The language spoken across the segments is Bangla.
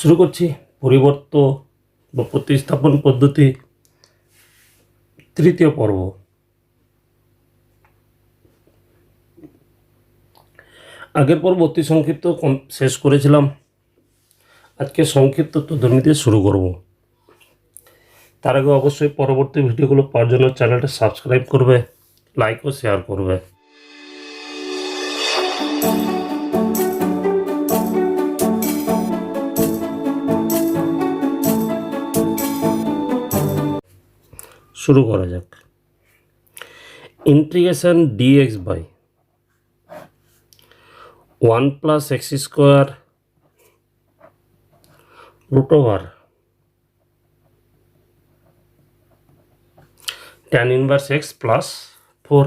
শুরু করছি পরিবর্ত বা প্রতিস্থাপন পদ্ধতি তৃতীয় পর্ব। আগের পর্ব অতি সংক্ষিপ্ত শেষ করেছিলাম, আজকে সংক্ষিপ্ত ধ্বনি দিয়ে শুরু করব। তার আগে অবশ্যই পরবর্তী ভিডিওগুলো পাওয়ার জন্য চ্যানেলটা সাবস্ক্রাইব করবে, লাইক ও শেয়ার করবে। শুরু করা যাক। Integration dx by 1 plus x square root over tan inverse x plus 4।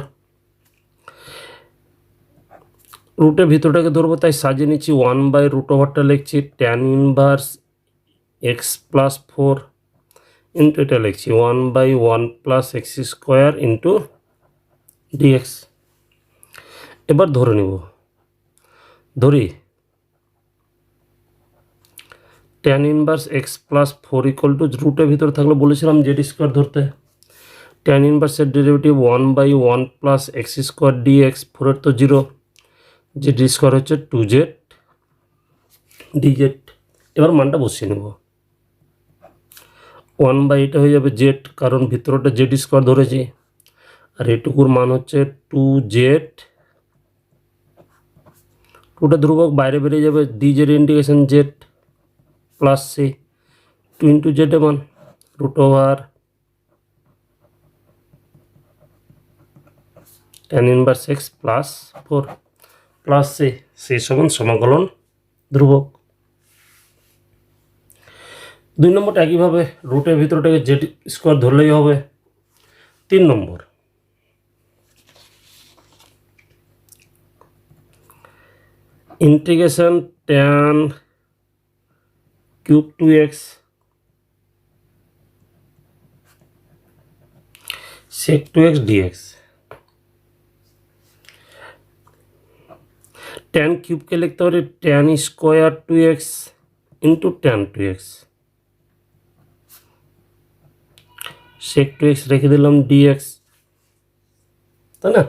রুটের ভিতরটাকে ধরবো, তাই সাজিয়ে নিচ্ছি। 1 বাই রুট ওভারটা লিখছি tan inverse x plus 4 into এটা লিখছি 1 by 1 plus x square into dx. এবার ধরে নিব, ধরি tan inverse x plus 4 equal to, রুটের ভিতরে থাকলে বলেছিলাম জেড স্কোয়ার ধরতে। tan ইনভার্সের derivative 1 by 1 plus x square dx, 4 তো 0, জেড স্কোয়ার হচ্ছে 2z ডিজেড। এবার মানটা বসিয়ে নেব। 1 বাই এটা হয়ে যাবে জেড, কারণ ভিতরটা জেড স্কোয়ার ধরেছি, আর এটুকুর মান হচ্ছে 2z। 2টা ধ্রুবক বাইরে বেরিয়ে যাবে, dz integration z plus c 2 into z এর মান root over tan inverse x plus 4 plus c, c সমান সমাকলন ধ্রুবক। 2 নম্বরটা একইভাবে রুটের ভিতরটাকে জেড স্কোয়ার ধরলেই হবে। 3 নম্বর, integration tan cube 2x sec 2x dx। tan কিউবকে লিখতে পারি tan square 2x into tan 2x, sec 2x রেখে দিলাম dx, তাই না?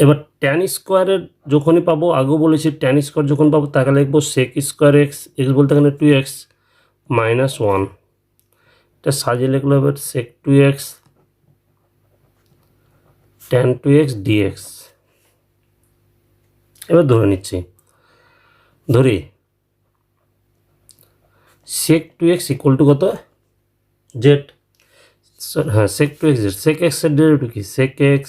এবার tan স্কোয়ারের যখনই পাবো, আগেও বলেছি tan স্কোয়ার যখন পাবো তাকে লিখবো sec স্কোয়ার এক্স, এক্স বলতে এখানে 2x মাইনাস 1, এটা সাজিয়ে লিখলে হবে sec 2x tan 2x dx। এবার ধরে নিচ্ছি, ধরি sec 2x ইকুয়াল টু কত, জেড। হ্যাঁ, sec 2x Z, sec x এর ডেরিভেটিভ কি, sec x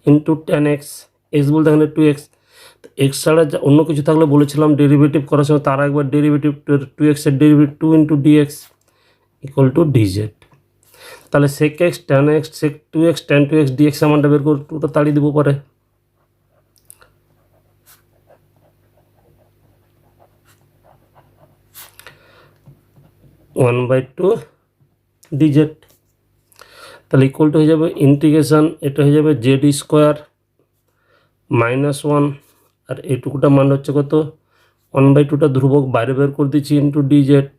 into tan x, x বলতে এখানে 2x, x ছাড়া অন্য কিছু থাকলে বলেছিলাম ডেরিভেটিভ করার সময় তার একবার ডেরিভেটিভ 2x এর derivative 2 into dx equal two dz। তাহলে sec x tan x sec 2x tan 2x dx মানটা বের করে 2টা তাড়িয়ে দিব পরে। ওয়ান বাই টু ডিজেড, তাহলে ইকুয়াল টু হয়ে যাবে ইন্টিগ্রেশন, এটা হয়ে যাবে জেড স্কোয়ার মাইনাস 1, আর এইটুকুটা মান হচ্ছে কত, 1 বাই 2টা ধ্রুবক বাইরে বের করে দিচ্ছি ইন্টু ডিজেড,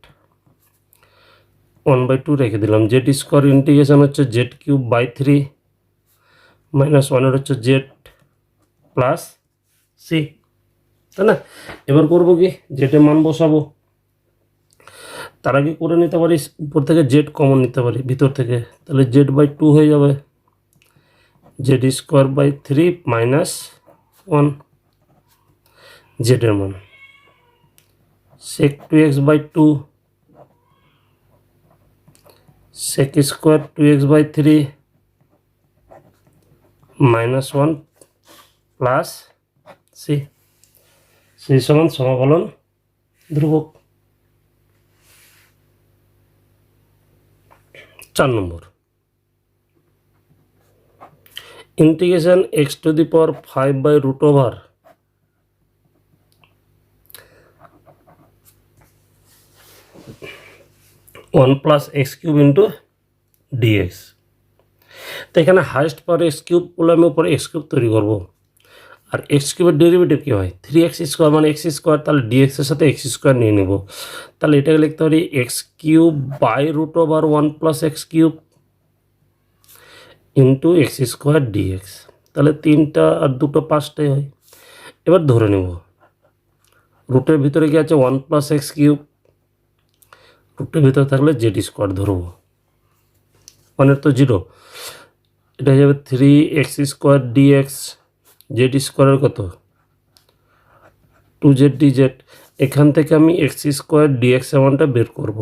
1 বাই 2 রেখে দিলাম। জেড স্কোয়ার ইন্টিগ্রেশন হচ্ছে জেড কিউব বাই 3 মাইনাস 1 হচ্ছে জেড প্লাস সি, তাই না? এবার করবো কি, জেডের মান বসাবো। তার আগে করে নিতে পারি, উপর থেকে জেড কমন নিতে পারি ভিতর থেকে, তাহলে জেড বাই 2 হয়ে যাবে জেড স্কোয়ার বাই 3 মাইনাস 1, জেডের মান sec 2x by 2 sec square 2x by 3 minus 1 plus c, c সমান সমাকলন ধ্রুবক। 4 নম্বর, integration x to the power 5 by root over one plus x cube into dx. তো এখানে হাইস্ট পাওয়ার এক্স কিউব বলে আমি উপরে এক্স কিউব তৈরি করবো, আর এক্স কিউবের ডেরিভেটিভ কী হয় 3x², মানে এক্স স্কোয়ার, তাহলে ডিএক্সের সাথে এক্স স্কোয়ার নিয়ে নেব। তাহলে এটাকে লিখতে পারি x³/√1 + x³ into x² dx। তাহলে 3টা আর 2টো 5টাই হয়। এবার ধরে নেব রুটের ভিতরে কি আছে 1 + x³, রুটের ভিতরে থাকলে z² ধরবো, 1 তো 0, এটা হয়ে যাবে 3x² dx, z² কত 2z dz। এখান থেকে আমি x² dx মানটা বের করব,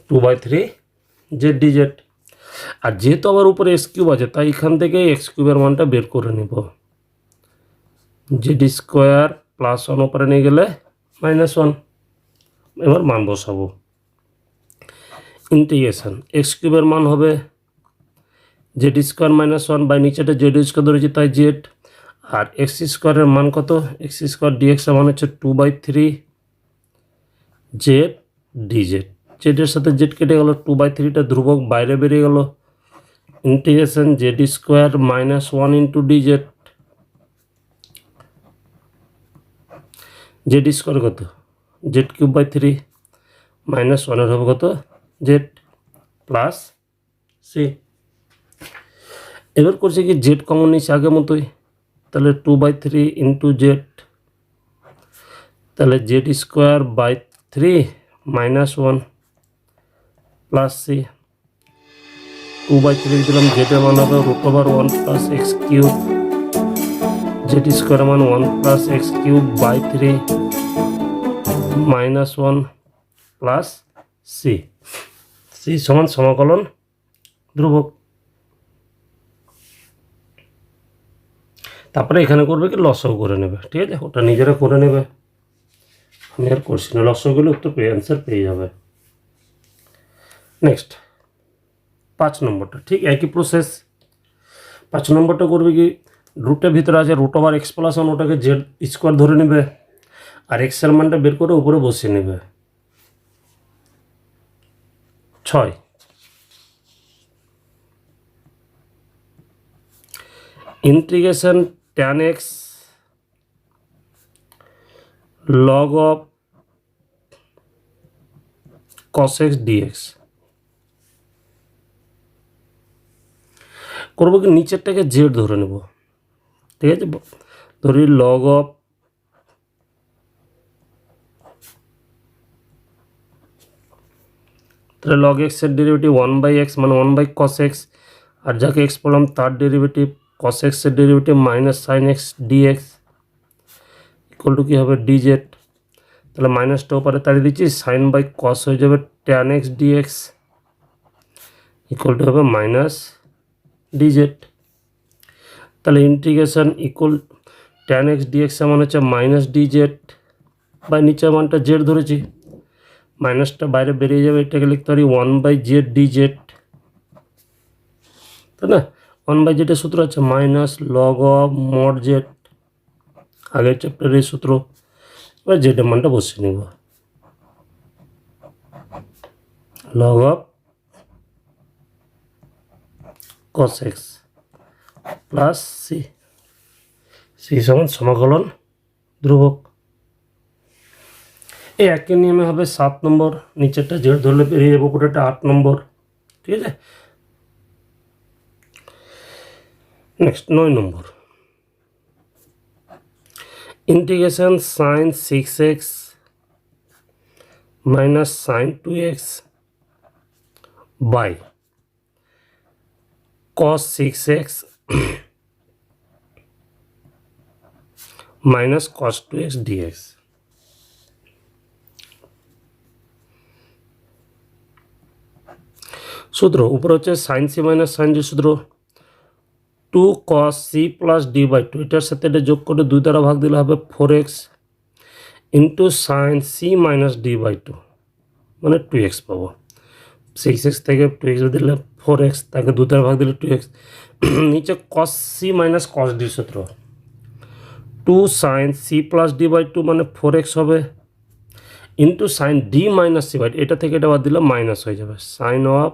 2/3 z dz। আর যেহেতু আবার উপরে x³ আছে তাই এখান থেকে x³ মানটা বের করে নেব, z² +1 উপরে নিয়ে গেলে -1। এবার মান বসাবো, ইন্টিগ্রেশন x³ মান হবে z² -1 বাই নিচেটা z² ধরেছি তাই z, আর x² মান কত x² dx মান হচ্ছে 2/3 z dz। জেডের সাথে জেড কেটে গেল, 2/3টা ধ্রুবক বাইরে বেরিয়ে গেল, integration z² -1 into dz। z² কত z³/3 -1 হবে কত z প্লাস সি। এবার করছি কি জেড কমন নিচ্ছে আগের মতোই, তাহলে 2/3 ইন্টু জেড, তাহলে z²/3 -1 প্লাস সি। 2/3 দিলাম, জেডের মান হবে √1 + x³ z² মান 1 + x³/3 -1 প্লাস সি। সি সমান সমাকলন ধ্রুবক। তারপরে এখানে করবে কি লসাগু করে নেবে, ঠিক আছে, ওটা নিজেরা করে নেবে, আমি আর করছি না। লসাগু করলে উত্তর অ্যান্সার পেয়ে যাবে। নেক্সট 5 নম্বরটা ঠিক একই প্রসেস। 5 নম্বরটা করবে কি রুটের ভিতরে আছে √x+1, ওটাকে z² ধরে নেবে, আর x এর মানটা বের করে উপরে বসিয়ে নেবে। 6 integration tan x log of cos x dx করবো কি নিচেরটাকে জেড ধরে নেব, ঠিক আছে, ধরি log of তাহলে log x এর ডেরিভেটিভ 1/x মানে 1/cos x, আর যাকে x বললাম তার ডেরিভেটিভ cos x এর derivative -sin x dx equal to কী হবে dz। তাহলে মাইনাসটা ওপারে তাড়িয়ে দিচ্ছি, sin/cos হয়ে যাবে tan x dx equal two হবে -dz। তাহলে integration equal tan x dx এর মান হচ্ছে -dz, বা নিচের মানটা z ধরেছি, মাইনাসটা বাইরে বেরিয়ে যাবে, এটাকে লিখতে পারি 1/z dz, তাই না। 1/z এর সূত্র আছে -log of mod z, আগের চ্যাপ্টারের সূত্র। এবার জেডের মানটা বসিয়ে নেব, log of cos x plus c, c সমান সমাকলন ধ্রুবক। এই একই নিয়মে হবে 7 নম্বর, নিচেরটা জেড ধরলে বেরিয়ে যাবো, পুরোটা 8 নম্বর, ঠিক আছে। নেক্সট 9 নম্বর integration sin 6x sin 2x by cos 6x cos 2x dx। সূত্র উপরে হচ্ছে sin c sin d সূত্র 2 cos c + d/2, এটার সাথে এটা যোগ করে 2 দ্বারা ভাগ দিলে হবে 4x into sin c - d/2 মানে 2x পাবো। 6x থেকে 2x দিলে 4x, তাকে 2 দ্বারা ভাগ দিলে 2x। নিচে cos c - cos d সূত্র 2 sin c + d/2 মানে 4x হবে ইন্টু sin d - c/2, এটা থেকে এটা বাদ দিলে মাইনাস হয়ে যাবে sin of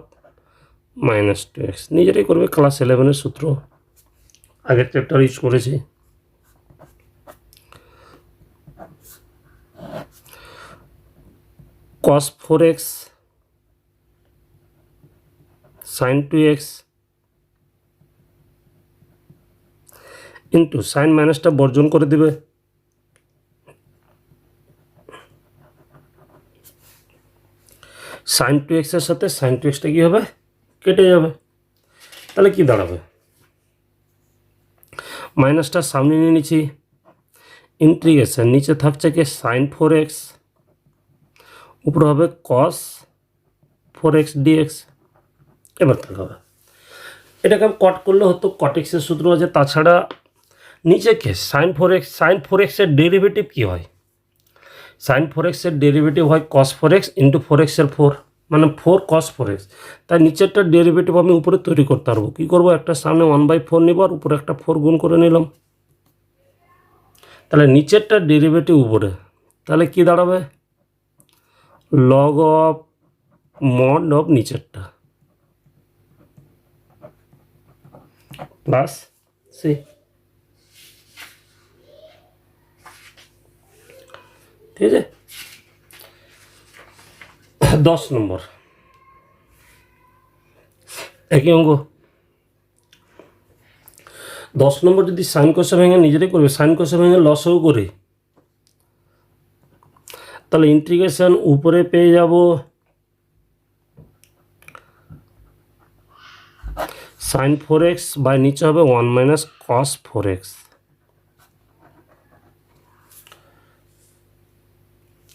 মাইনাস 2x নিজেরাই করবে, ক্লাস 11-এর সূত্র আগের চ্যাপ্টার ইউজ করেছি। cos 4x sin 2x into sign মাইনাসটা বর্জন করে দিবে, সাইন 2x এর সাথে সাইন 2xটা কী হবে, কেটে যাবে। তাহলে কি দাঁড়াবে, মাইনাসটা সামনে নিয়ে নিচ্ছি, ইন্টিগ্রেশন নিচে থাকছে কি সাইন 4x, উপরে হবে cos 4x dx। এবার থাকবে এটাকে কট করলে হতো, কটেক্সের সূত্র আছে। তাছাড়া নিচে কে সাইন 4x এর ডেরিভেটিভ কী হয়, সাইন 4x এর ডেরিভেটিভ হয় cos 4x ইন্টু 4x এর 4 মানে 4 cos 4x। তাই নিচেরটা ডেরিভেটিভ আমি উপরে তৈরি করতে পারবো। কী করবো, একটা সামনে 1/4 নিব আর উপরে একটা 4 গুণ করে নিলাম। তাহলে নিচেরটা ডেরিভেটিভ উপরে, তাহলে কি দাঁড়াবে, লগ অফ মড অফ নিচেরটা প্লাস সি। ঠিক আছে, 10 নম্বর একই অঙ্ক। 10 নম্বর যদি সাইন কোষে ভেঙে নিজেরাই করবে, সাইন কোষে ভেঙে লসও করে, তাহলে ইন্টিগ্রেশন উপরে পেয়ে যাব সাইন 4x বাই নিচে হবে 1 মাইনাস cos 4x।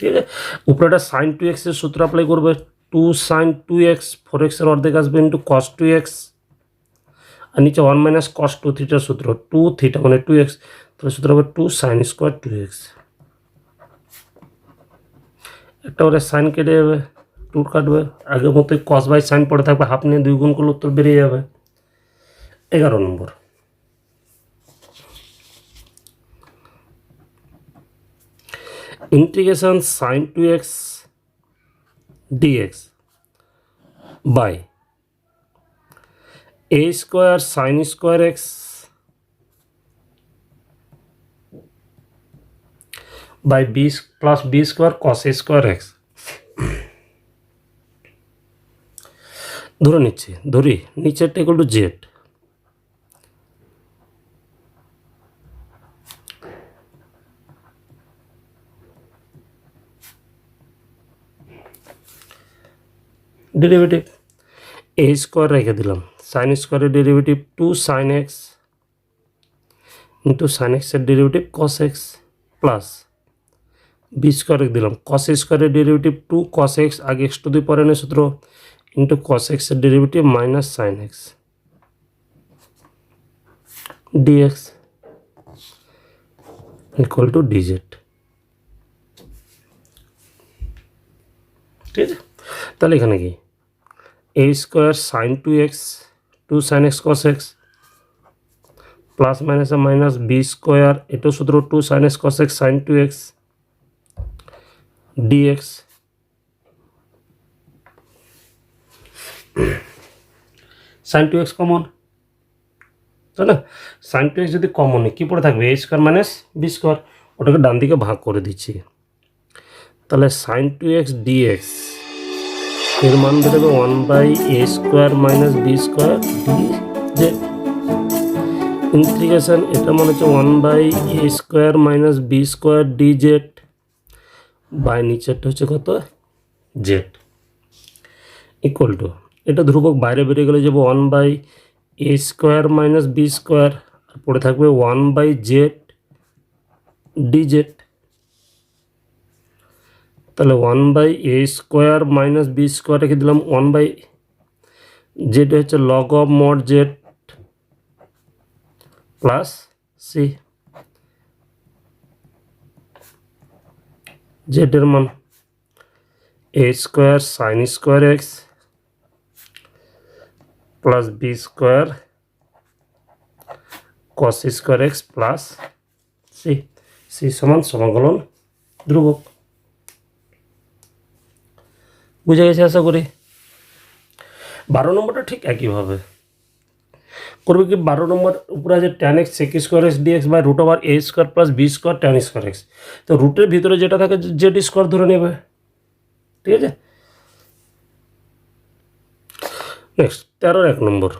ঠিক আছে, উপরেটা সাইন 2x এর সূত্র অ্যাপ্লাই করবে, 2 sin 2x 4x এর অর্ধেক আসবে ইন্টু cos 2x, আর নিচে 1 মাইনাস cos 2 থিটার সূত্র 2 থিটা মানে 2x, তাহলে সূত্র হবে 2 sin স্কোয়ার 2x। একটা করে সাইন কেটে যাবে, 2 কাটবে, আগের মতোই cos বাই সাইন পড়ে থাকবে, হাফ নিয়ে 2 গুণ করলে উত্তর বেরিয়ে যাবে। 11 নম্বর, integration sine 2x dx by a square sine square x by b plus b square cos a square x। ধরে নিচ্ছি, ধরি নিচেরটা equal to z, derivative a square রেখে দিলাম, সাইন স্কোয়ারের derivative 2 sin x into sine এক্সের derivative cos x plus b square রেখে দিলাম, cos স্কোয়ারের ডেরিভেটিভ 2 cos x আগে x to the power n সূত্র ইন্টু cos x এর derivative minus sine x dx equal two dz। ঠিক আছে, তাহলে এখানে কি a square sign 2x 2 sin x cos x plus minus minus b square, এটাও সূত্র 2 sin x cos x sin 2x dx। sin 2x common, তাই না, sin 2x যদি কমন হয় কী পড়ে থাকবে, a square minus b square, ওটাকে ডান দিকে ভাগ করে দিচ্ছি। তাহলে sin 2x dx এর মান বেরোবে 1/a square minus b square dz। Integration এটা মনে হচ্ছে 1/a square minus b square dz by নিচেরটা হচ্ছে কত z ইকুয়াল টু, এটা ধ্রুবক বাইরে বেরিয়ে গেলে যাবো 1/a square minus b square, আর পড়ে থাকবে 1/z dz। তাহলে 1/a square minus b square রেখে দিলাম, 1/z হচ্ছে log of mod z plus c, জেডের মান a square sine square x plus b square cos square x plus c, c সমান সমাকলন ধ্রুবক। বুঝে গেছে আশা করি। 12 নম্বরটা ঠিক একইভাবে করবে কি 12 নম্বর উপরে আছে tan x sec square x dx by root over a square plus b square tan square x. তো রুটের ভিতরে যেটা থাকে জেড স্কোয়ার ধরে নেবে, ঠিক আছে। নেক্সট 13 1 নম্বর,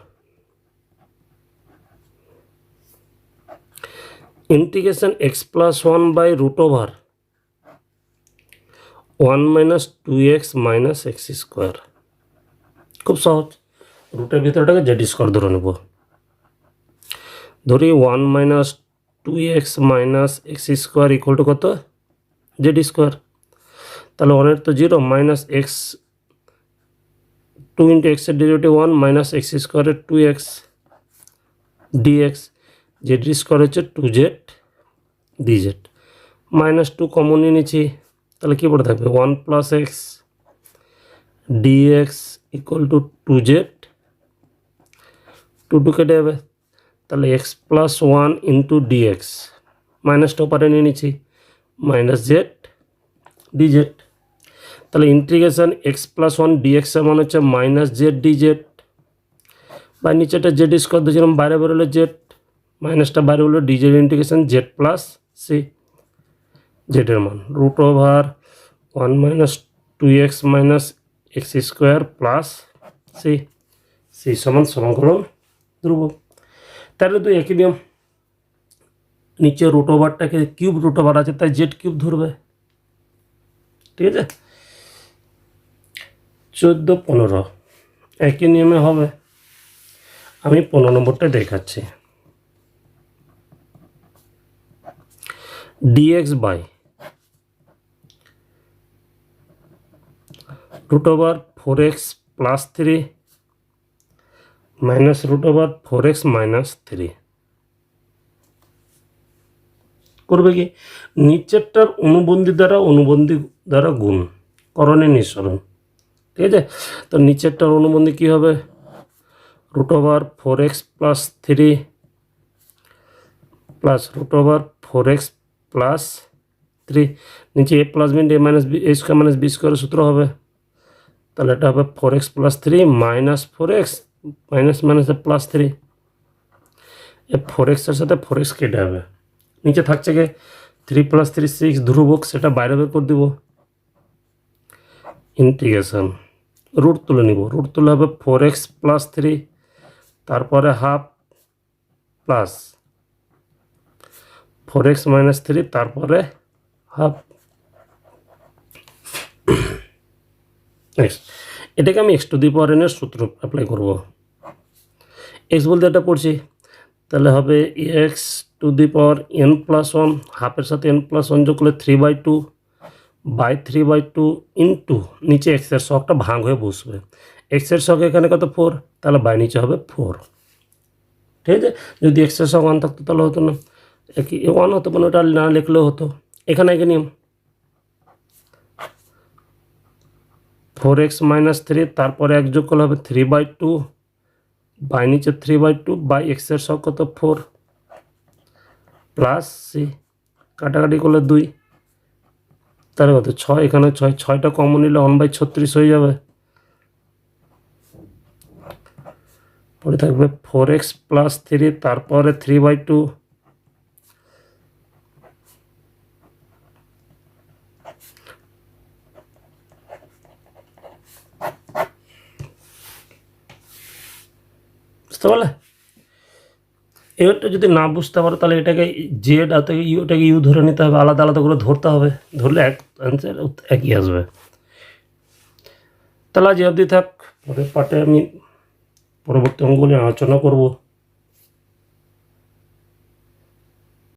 integration x plus 1 by root over 1 minus 2x minus x square. খুব সহজ, রুটের ভিতরটাকে জেড স্কোয়ার ধরে নেব। ধরি 1 minus 2x minus x square equal to কত, জেড স্কোয়ার। তাহলে 1 এর তো 0 মাইনাস এক্স 2 ইন্টু এক্সের ডেরিভেটিভ 1 মাইনাস এক্স স্কোয়ারের 2x ডিএক্স, জেড স্কোয়ার হচ্ছে 2z dz, মাইনাস 2 কমন নিয়ে নিচ্ছি, তাহলে কী পড়ে থাকবে 1 plus x dx equal to 2z, 2 কেটে যাবে, তাহলে এক্স প্লাস 1 ইন্টু ডিএক্স, মাইনাসটা ওপারে নিয়ে নিচ্ছি, মাইনাস জেড ডিজেড। তাহলে ইন্টিগ্রেশন এক্স প্লাস 1 ডিএক্স এর মান হচ্ছে মাইনাস জেড ডিজেড, বা নিচেটা জেড স্কোয়ার দিয়েছিলাম, বাইরে বেরোলে জেড, মাইনাসটা বাইরে বেরোলে dz integration z plus c, জেডের মান root over 1 minus 2x minus x square plus c, c সমান সমাকলন ধ্রুবক। তাহলে তো একই নিয়ম, নিচে রুট ওভারটাকে কিউব রুট ওভার আছে তাই জেড কিউব ধরবে, ঠিক আছে। 14 15 একই নিয়মে হবে, আমি 15 নম্বরটা দেখাচ্ছি। Dx by root over 4x plus 3 minus root over 4x minus 3 করবে কি, নিচেরটার অনুবন্ধী দ্বারা গুণ, করণে নিঃসরণ, ঠিক আছে। তো নিচেরটার অনুবন্ধী কী হবে, root over 4x plus 3 plus root over 4x plus 3, নিচে a plus b a minus b a square minus b স্কোয়ারের সূত্র হবে, তাহলে এটা হবে 4x plus 3 minus 4x minus মাইনাসে প্লাস 3, এ 4x এর সাথে 4x কেটে হবে, নিচে থাকছে কি 3 প্লাস 3 6 ধ্রুবক, সেটা বাইরে বের করে দিব, ইন্টিগ্রেশন রুট তুলে নিব, রুট তুলে হবে 4x প্লাস 3 তারপরে হাফ প্লাস 4x মাইনাস 3 তারপরে হাফ। নেক্সট এটাকে আমি x to the power n এর সূত্র অ্যাপ্লাই করব। x বলতে এটা পড়ছি, তাহলে হবে x to the power n plus 1, হাফের সাথে n প্লাস 1 যোগ করলে 3/2 বাই 3/2 ইন্টু নিচে x এর শখটা ভাগ হয়ে বসবে, x এর শখ এখানে কত 4, তাহলে বাই নিচে হবে 4, ঠিক আছে। যদি x এর শখ 1 থাকতো তাহলে হতো না, 1 হতো মানে ওটা না লিখলেও হতো। এখানে একে নিয়ম 4x মাইনাস 3 তারপরে 1 যোগ করলে হবে 3/2 বাই নিচে 3/2 বাই x এর শখ কত 4 প্লাস সি, কাটাকাটি করলে 2, তাহলে কত 6, এখানে 6, 6টা কমন নিলে 1/36 হয়ে যাবে, পরে থাকবে 4x প্লাস 3 তারপরে 3/2 বুঝতে পারলে। এবারটা যদি না বুঝতে পারো তাহলে এটাকে জেড আর ওটাকে ইউ ধরে নিতে হবে, আলাদা আলাদা করে ধরতে হবে, ধরলে এক অ্যান্সার একই আসবে। তাহলে আজ অবধি থাক, পরের পার্টে আমি পরবর্তী অঙ্কগুলি আলোচনা করব।